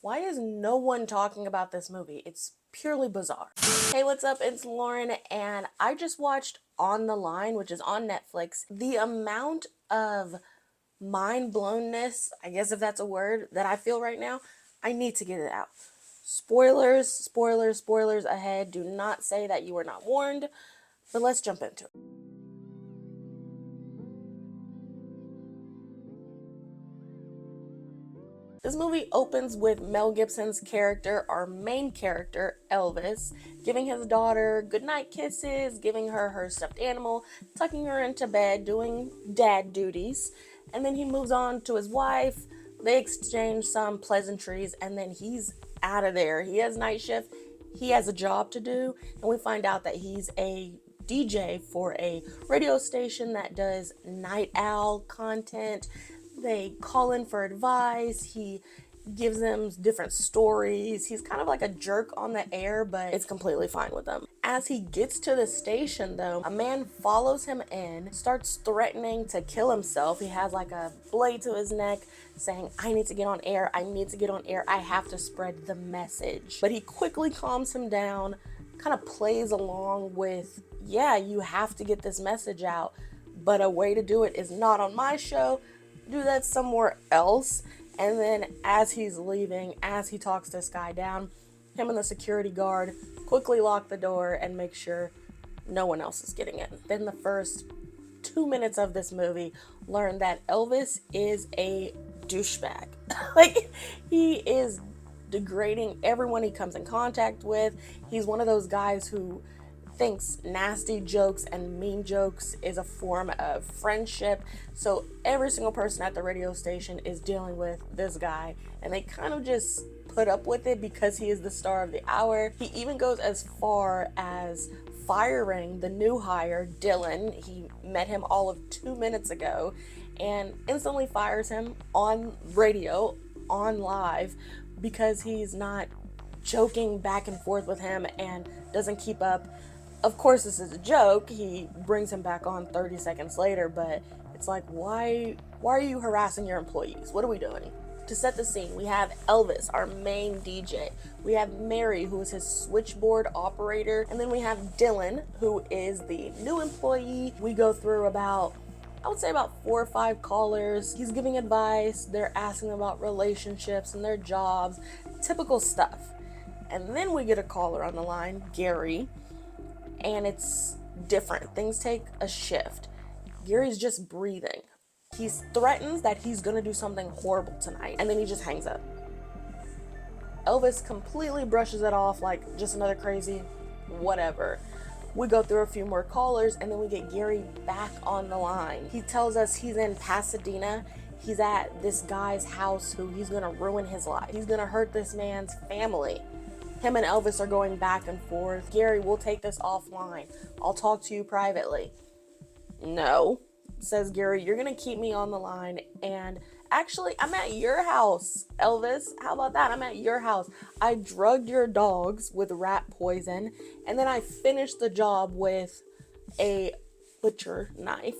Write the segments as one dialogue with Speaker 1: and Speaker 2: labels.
Speaker 1: Why is no one talking about this movie? It's purely bizarre. Hey, what's up? It's Lauren, and I just watched On the Line, which is on Netflix. The amount of mind blownness, I guess if that's a word, that I feel right now, I need to get it out. Spoilers, spoilers, spoilers ahead. Do not say that you were not warned, but let's jump into it. This movie opens with Mel Gibson's character, our main character, Elvis, giving his daughter goodnight kisses, giving her stuffed animal, tucking her into bed, doing dad duties. And then he moves on to his wife. They exchange some pleasantries, and then he's out of there. He has night shift. He has a job to do, and we find out that he's a DJ for a radio station that does night owl content. They call in for advice. He gives them different stories. He's kind of like a jerk on the air, but it's completely fine with them. As he gets to the station, though, a man follows him in, starts threatening to kill himself. He has like a blade to his neck saying, I need to get on air. I need to get on air. I have to spread the message. But he quickly calms him down, kind of plays along with, yeah, you have to get this message out, but a way to do it is not on my show. Do that somewhere else. And then as he's leaving, as he talks this guy down, him and the security guard quickly lock the door and make sure no one else is getting in. Then the first 2 minutes of this movie learn that Elvis is a douchebag. Like, he is degrading everyone he comes in contact with. He's one of those guys who thinks nasty jokes and mean jokes is a form of friendship. So every single person at the radio station is dealing with this guy, and they kind of just put up with it because he is the star of the hour. He even goes as far as firing the new hire, Dylan. He met him all of 2 minutes ago and instantly fires him on radio, on live, because he's not joking back and forth with him and doesn't keep up. Of course, this is a joke. He brings him back on 30 seconds later, but it's like, why are you harassing your employees? What are we doing? To set the scene, we have Elvis, our main DJ. We have Mary, who is his switchboard operator. And then we have Dylan, who is the new employee. We go through about 4 or 5 callers. He's giving advice. They're asking about relationships and their jobs, typical stuff. And then we get a caller on the line, Gary, and it's different. Things take a shift. Gary's just breathing. He threatens that he's gonna do something horrible tonight, and then he just hangs up. Elvis completely brushes it off like just another crazy whatever. We go through a few more callers, and then we get Gary back on the line. He tells us he's in Pasadena. He's at this guy's house who he's gonna ruin his life. He's gonna hurt this man's family. Him and Elvis are going back and forth. Gary, we'll take this offline. I'll talk to you privately. No, says Gary, you're gonna keep me on the line. And actually, I'm at your house, Elvis. How about that? I'm at your house. I drugged your dogs with rat poison, and then I finished the job with a butcher knife.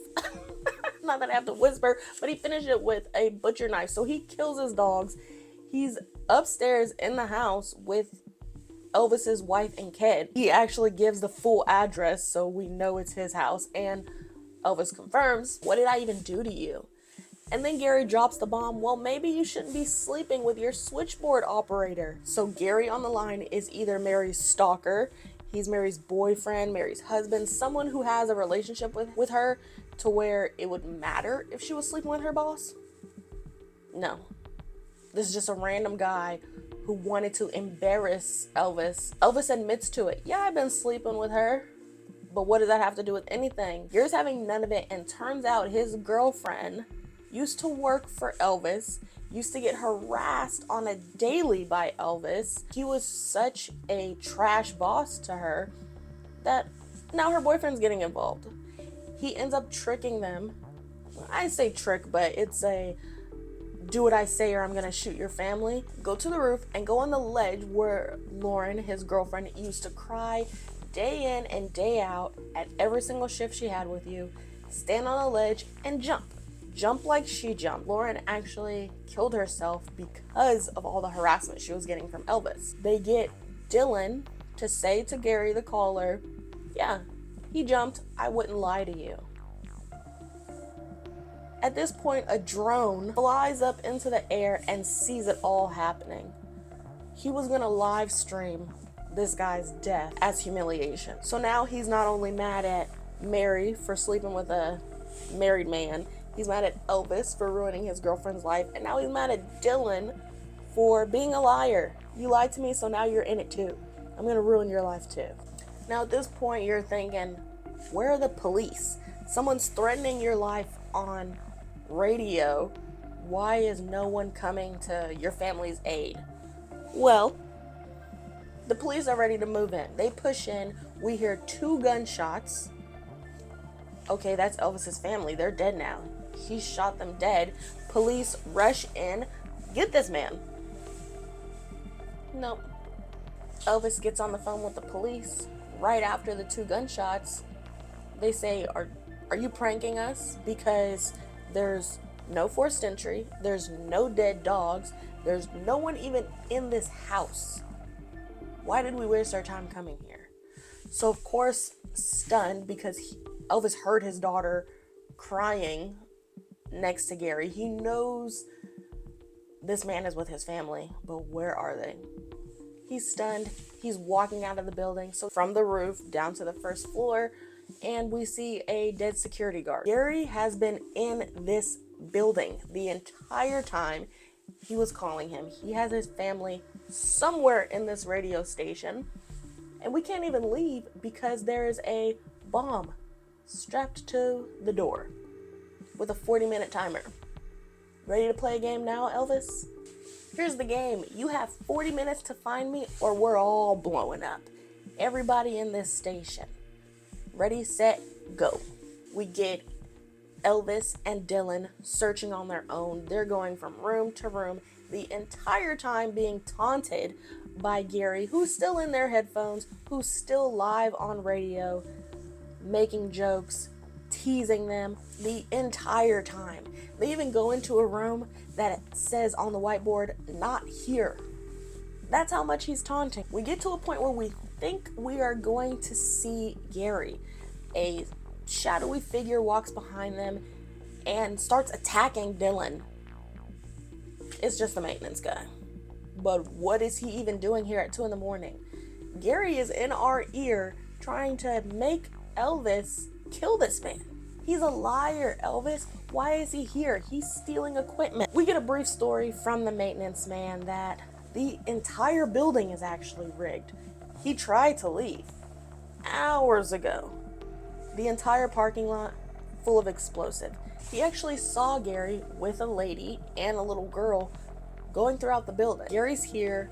Speaker 1: Not that I have to whisper, but he finished it with a butcher knife. So he kills his dogs. He's upstairs in the house with Elvis's wife and kid. He actually gives the full address so we know it's his house, and Elvis confirms, what did I even do to you? And then Gary drops the bomb, well, maybe you shouldn't be sleeping with your switchboard operator. So Gary on the line is either Mary's stalker, he's Mary's boyfriend, Mary's husband, someone who has a relationship with her to where it would matter if she was sleeping with her boss. No. This is just a random guy who wanted to embarrass Elvis. Elvis admits to it. Yeah, I've been sleeping with her. But what does that have to do with anything? Gary's having none of it, and turns out his girlfriend used to work for Elvis, used to get harassed on a daily by Elvis. He was such a trash boss to her that now her boyfriend's getting involved. He ends up tricking them. I say trick, but it's a do what I say or I'm gonna shoot your family. Go to the roof and go on the ledge where Lauren, his girlfriend, used to cry day in and day out at every single shift she had with you. Stand on a ledge and jump. jump like she jumped. Lauren actually killed herself because of all the harassment she was getting from Elvis. They get Dylan to say to Gary, the caller, yeah, he jumped. I wouldn't lie to you. At this point, a drone flies up into the air and sees it all happening. He was gonna live stream this guy's death as humiliation. So now he's not only mad at Mary for sleeping with a married man, he's mad at Elvis for ruining his girlfriend's life, and now he's mad at Dylan for being a liar. You lied to me, so now you're in it too. I'm gonna ruin your life too. Now at this point, you're thinking, where are the police? Someone's threatening your life on radio. Why is no one coming to your family's aid? Well, the police are ready to move in. They push in. We hear 2 gunshots. Okay, that's Elvis's family. They're dead now. He shot them dead. Police rush in. Get this man. Nope. Elvis gets on the phone with the police right after the 2 gunshots. They say, are you pranking us? Because there's no forced entry. There's no dead dogs. There's no one even in this house. Why did we waste our time coming here? So, of course, stunned because Elvis heard his daughter crying next to Gary. He knows this man is with his family, but where are they? He's stunned. He's walking out of the building. So from the roof down to the first floor, and we see a dead security guard. Gary has been in this building the entire time he was calling him. He has his family somewhere in this radio station, and we can't even leave because there is a bomb strapped to the door with a 40-minute timer. Ready to play a game now, Elvis? Here's the game. You have 40 minutes to find me or we're all blowing up. Everybody in this station. Ready, set, go. We get Elvis and Dylan searching on their own. They're going from room to room the entire time being taunted by Gary, who's still in their headphones, who's still live on radio, making jokes, teasing them the entire time. They even go into a room that says on the whiteboard, "Not here." That's how much he's taunting. We get to a point where we think we are going to see Gary. A shadowy figure walks behind them and starts attacking Dylan. It's just the maintenance guy. But what is he even doing here at 2 a.m? Gary is in our ear trying to make Elvis kill this man. He's a liar, Elvis. Why is he here? He's stealing equipment. We get a brief story from the maintenance man that the entire building is actually rigged. He tried to leave hours ago. The entire parking lot full of explosive. He actually saw Gary with a lady and a little girl going throughout the building. Gary's here.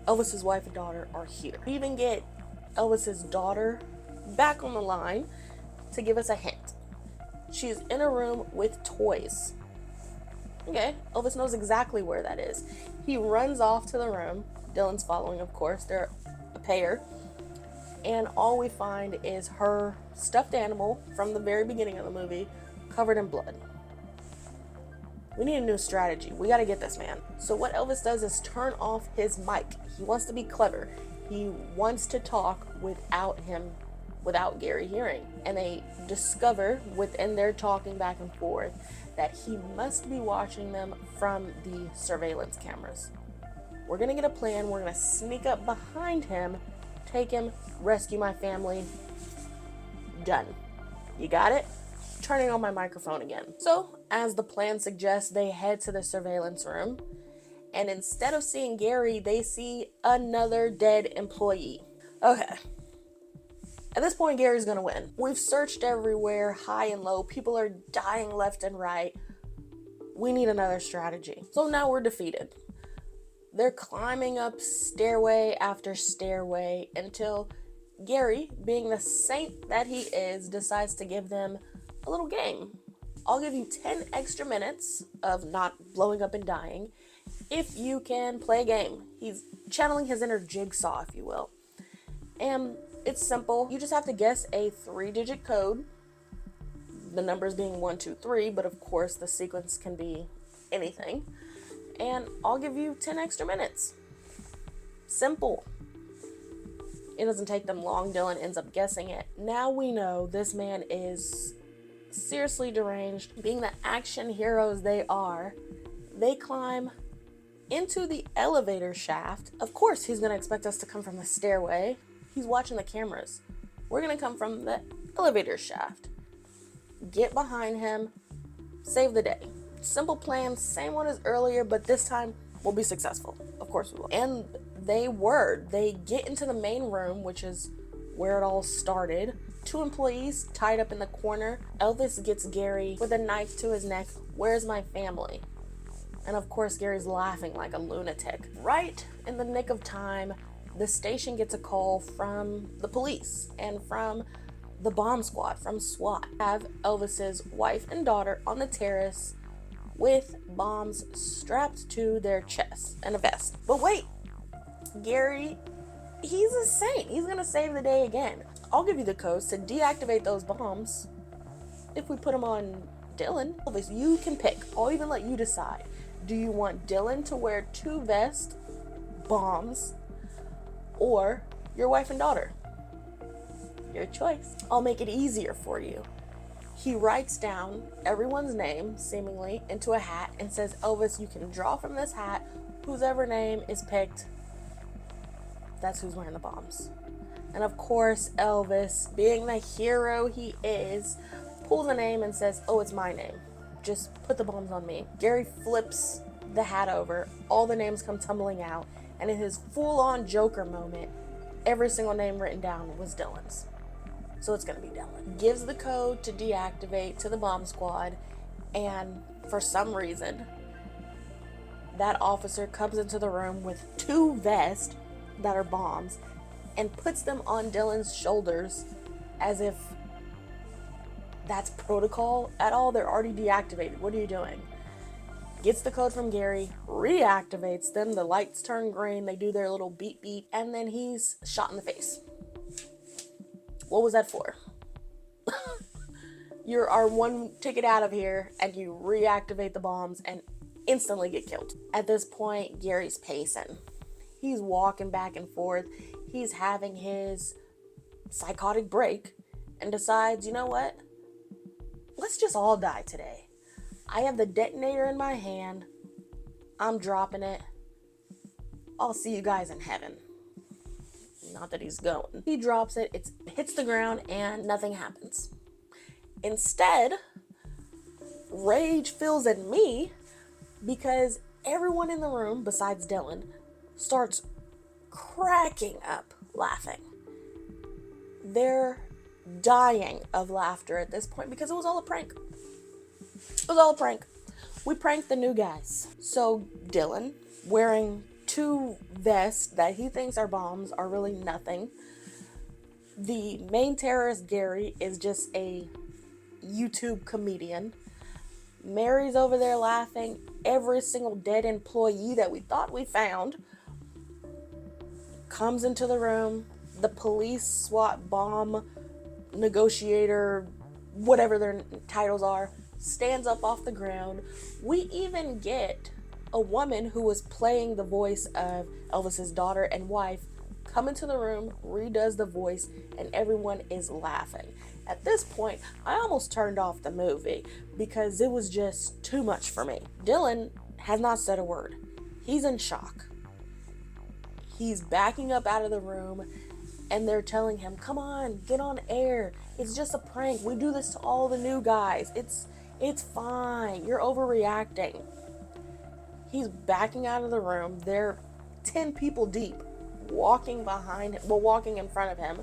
Speaker 1: Elvis's wife and daughter are here. We even get Elvis's daughter back on the line to give us a hint. She's in a room with toys. Okay, Elvis knows exactly where that is. He runs off to the room. Dylan's following, of course. They're a pair. And all we find is her stuffed animal from the very beginning of the movie covered in blood. We need a new strategy. We got to get this man. So what Elvis does is turn off his mic. He wants to be clever. He wants to talk without Gary hearing. And they discover within their talking back and forth that he must be watching them from the surveillance cameras. We're going to get a plan. We're going to sneak up behind him, take him, rescue my family. Done. You got it? Turning on my microphone again. So, as the plan suggests, they head to the surveillance room. And instead of seeing Gary, they see another dead employee. Okay. At this point, Gary's gonna win. We've searched everywhere, high and low. People are dying left and right. We need another strategy. So now we're defeated. They're climbing up stairway after stairway until Gary, being the saint that he is, decides to give them a little game. I'll give you 10 extra minutes of not blowing up and dying if you can play a game. He's channeling his inner jigsaw, if you will. And it's simple. You just have to guess a 3-digit code. the numbers being 1, 2, 3, but of course the sequence can be anything. And I'll give you 10 extra minutes. Simple. It doesn't take them long. Dylan ends up guessing it. Now we know this man is seriously deranged. Being the action heroes they are, they climb into the elevator shaft. Of course, he's going to expect us to come from the stairway. He's watching the cameras. We're going to come from the elevator shaft. Get behind him. Save the day. Simple plan, same one as earlier, but this time we'll be successful. Of course we will. And they were. They get into the main room, which is where it all started. 2 employees tied up in the corner. Elvis gets Gary with a knife to his neck. Where's my family? And of course, Gary's laughing like a lunatic. Right in the nick of time, the station gets a call from the police and from the bomb squad, from SWAT. Have Elvis's wife and daughter on the terrace with bombs strapped to their chests and a vest. But wait, Gary, he's a saint. He's gonna save the day again. I'll give you the codes to deactivate those bombs if we put them on Dylan. Elvis, you can pick. I'll even let you decide. Do you want Dylan to wear 2 vests, bombs, or your wife and daughter? Your choice. I'll make it easier for you. He writes down everyone's name, seemingly, into a hat and says, Elvis, you can draw from this hat. Whoever name is picked, that's who's wearing the bombs. And of course, Elvis, being the hero he is, pulls a name and says, oh, it's my name. Just put the bombs on me. Gary flips the hat over. All the names come tumbling out. And in his full-on Joker moment, every single name written down was Dylan's. So it's going to be Dylan. Gives the code to deactivate to the bomb squad. And for some reason, that officer comes into the room with 2 vests that are bombs and puts them on Dylan's shoulders as if that's protocol at all. They're already deactivated. What are you doing? Gets the code from Gary, reactivates them. The lights turn green. They do their little beep beep. And then he's shot in the face. What was that for? You're our 1 ticket out of here, and you reactivate the bombs and instantly get killed. At this point, Gary's pacing. He's walking back and forth. He's having his psychotic break and decides, you know what? Let's just all die today. I have the detonator in my hand. I'm dropping it. I'll see you guys in heaven. Not that he's going. He drops it. It hits the ground and nothing happens. Instead, rage fills in me because everyone in the room, besides Dylan, starts cracking up laughing. They're dying of laughter at this point because it was all a prank. It was all a prank. We pranked the new guys. So Dylan, wearing 2 vests that he thinks are bombs, are really nothing. The main terrorist, Gary, is just a YouTube comedian. Mary's over there laughing. Every single dead employee that we thought we found comes into the room. The police, SWAT, bomb, negotiator, whatever their titles are, stands up off the ground. We even get a woman who was playing the voice of Elvis's daughter and wife come into the room, redoes the voice, and everyone is laughing. At this point, I almost turned off the movie because it was just too much for me. Dylan has not said a word. He's in shock. He's backing up out of the room, and they're telling him, come on, get on air. It's just a prank. We do this to all the new guys. It's fine. You're overreacting. He's backing out of the room. They're 10 people deep, walking behind him, walking in front of him,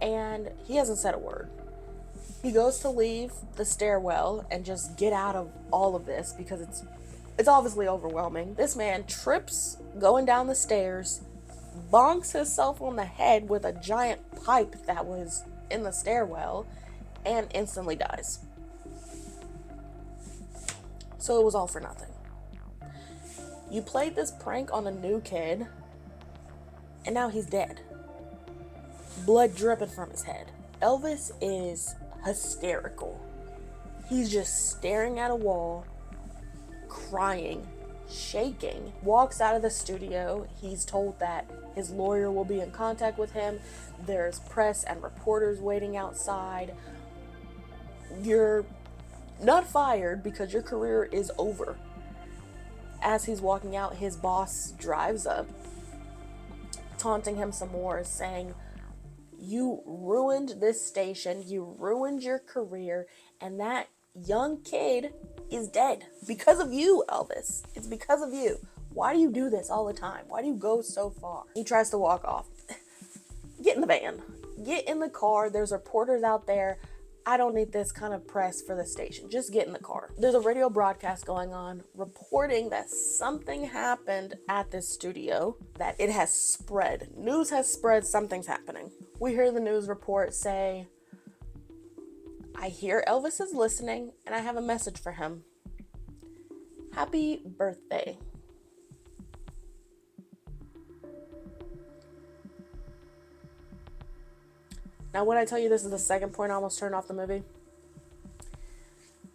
Speaker 1: and he hasn't said a word. He goes to leave the stairwell and just get out of all of this because it's obviously overwhelming. This man trips going down the stairs, bonks himself on the head with a giant pipe that was in the stairwell, and instantly dies. So it was all for nothing. You played this prank on a new kid, and now he's dead. Blood dripping from his head. Elvis is hysterical. He's just staring at a wall, crying, shaking. Walks out of the studio. He's told that his lawyer will be in contact with him. There's press and reporters waiting outside. You're not fired because your career is over. As he's walking out, his boss drives up, taunting him some more, saying, "You ruined this station, you ruined your career, and that young kid is dead because of you, Elvis. It's because of you. Why do you do this all the time? Why do you go so far?" He tries to walk off. Get in the van. Get in the car. There's reporters out there. I don't need this kind of press for the station. Just get in the car. There's a radio broadcast going on reporting that something happened at this studio, that it has spread. News has spread, something's happening. We hear the news report say, "I hear Elvis is listening and I have a message for him. Happy birthday." Now, when I tell you this is the second point I almost turned off the movie.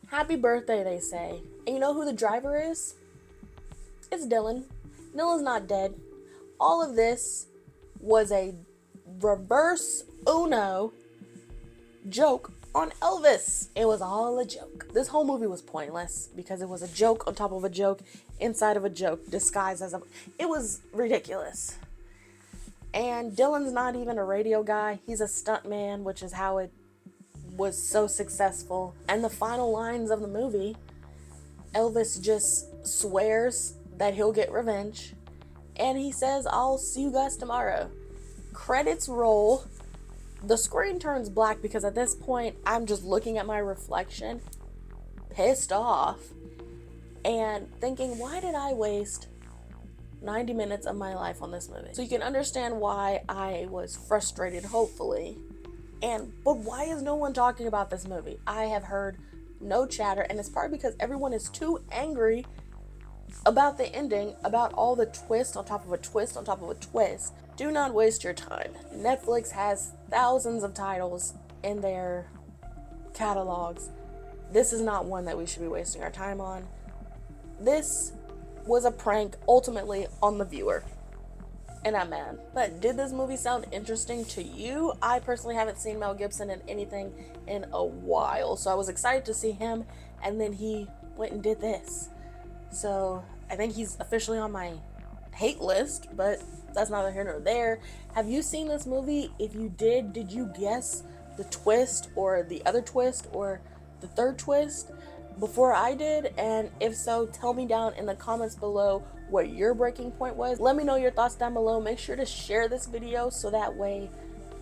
Speaker 1: Happy birthday, they say. And you know who the driver is? It's Dylan. Dylan's not dead. All of this was a reverse Uno joke on Elvis. It was all a joke. This whole movie was pointless because it was a joke on top of a joke inside of a joke disguised as a... It was ridiculous. And Dylan's not even a radio guy. He's a stuntman, which is how it was so successful. And the final lines of the movie, Elvis just swears that he'll get revenge. And he says, "I'll see you guys tomorrow." Credits roll. The screen turns black because at this point, I'm just looking at my reflection, pissed off, and thinking, why did I waste 90 minutes of my life on this movie? So you can understand why I was frustrated, hopefully. But why is no one talking about this movie? I have heard no chatter, and it's probably because everyone is too angry about the ending, about all the twist on top of a twist on top of a twist. Do not waste your time. Netflix has thousands of titles in their catalogs. This is not one that we should be wasting our time on. This was a prank ultimately on the viewer, and I'm mad. But did this movie sound interesting to you? I personally haven't seen Mel Gibson in anything in a while, so I was excited to see him, and then he went and did this. So I think he's officially on my hate list, but that's neither here nor there. Have you seen this movie? If you did you guess the twist or the other twist or the third twist before I did? And if so, tell me down in the comments below what your breaking point was. Let me know your thoughts down below. Make sure to share this video so that way,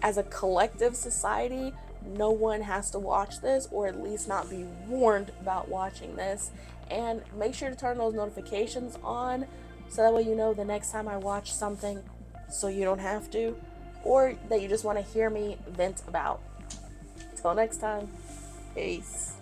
Speaker 1: as a collective society, no one has to watch this, or at least not be warned about watching this. And make sure to turn those notifications on so that way you know the next time I watch something, so you don't have to, or that you just want to hear me vent about. Till next time, peace.